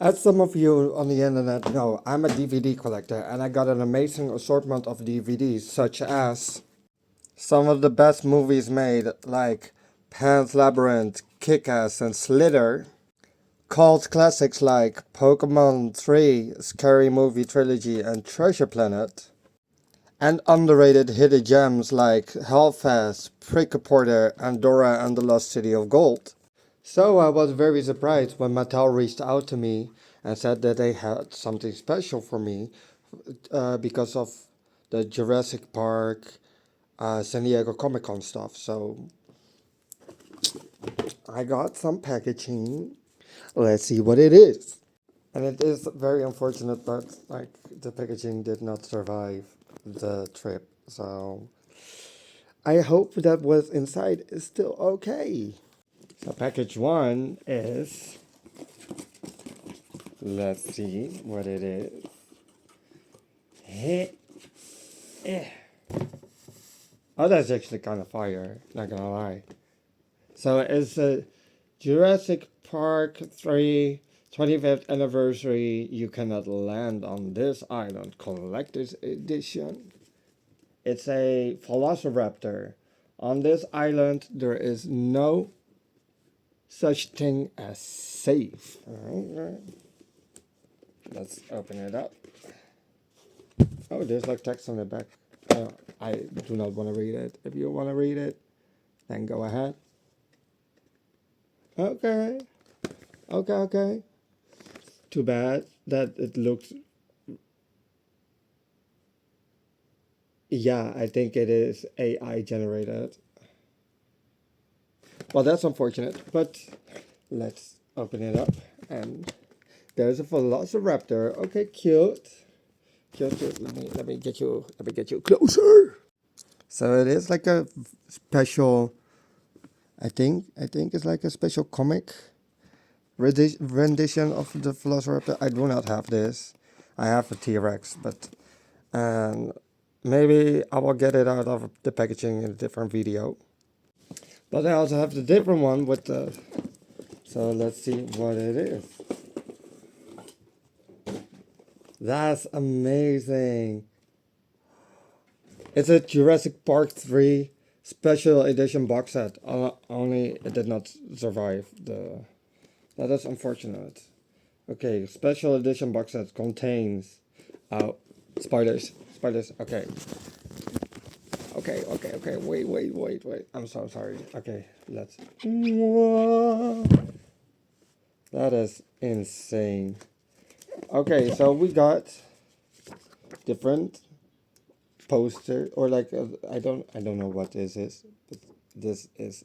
As some of you on the internet know, I'm a DVD collector and I got an amazing assortment of DVDs such as some of the best movies made like Pan's Labyrinth, Kick-Ass and Slither, cult classics like Pokemon 3, Scary Movie Trilogy and Treasure Planet, and underrated hidden gems like Hellfest, Prick Porter and Dora and the Lost City of Gold. So I was very surprised when Mattel reached out to me and said that they had something special for me because of the Jurassic Park, San Diego Comic Con stuff. So I got some packaging. Let's see what it is. And it is very unfortunate, but like the packaging did not survive the trip. So I hope that what's inside is still okay. So package one is, let's see what it is. Oh, that's actually kind of fire, not gonna lie. So it's a Jurassic Park 3 25th anniversary. You cannot land on this island collector's edition. It's a velociraptor. On this island, there is no such thing as safe. Alright. Let's open it up. Oh, there's like text on the back. I do not want to read it. If you want to read it, then go ahead. Okay. Okay. Too bad that it looks... Yeah, I think it is AI generated. Well, that's unfortunate, but let's open it up. And there's a velociraptor. Okay, cute. Cute. Let me get you closer. So it is like a special... I think it's like a special comic rendition of the Velociraptor. I do not have this. I have a T-Rex, but maybe I will get it out of the packaging in a different video. But I also have the different one with the... So let's see what it is. That's amazing. It's a Jurassic Park 3 special edition box set. Only it did not survive the... That is unfortunate. Okay, special edition box set contains... Oh, spiders. Okay. Okay. Wait. I'm so sorry. Okay, let's... That is insane. Okay, so we got different poster or like I don't know what this is, but this is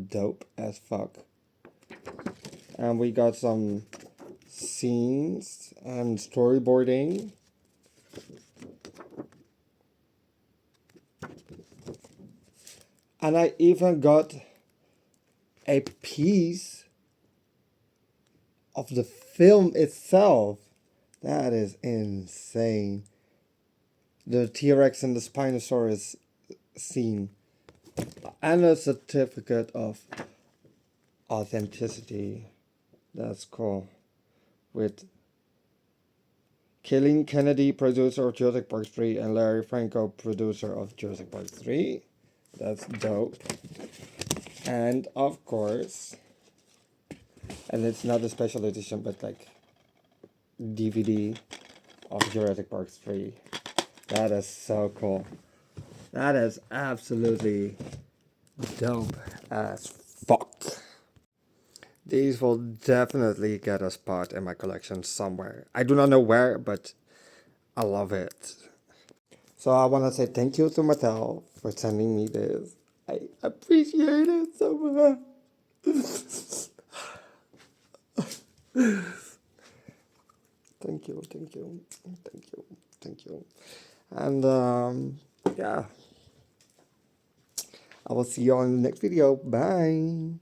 dope as fuck. And we got some scenes and storyboarding. And I even got a piece of the film itself. That is insane. The T-Rex and the Spinosaurus scene. And a certificate of authenticity. That's cool. With Killing Kennedy, producer of Jurassic Park 3, and Larry Franco, producer of Jurassic Park 3. That's dope. And of course, and it's not a special edition, but like DVD of Jurassic Park 3. That is so cool. That is absolutely dope as fuck. These will definitely get a spot in my collection somewhere. I do not know where, but I love it. So I want to say thank you to Mattel for sending me this. I appreciate it so much. Thank you. And yeah, I will see you on the next video. Bye.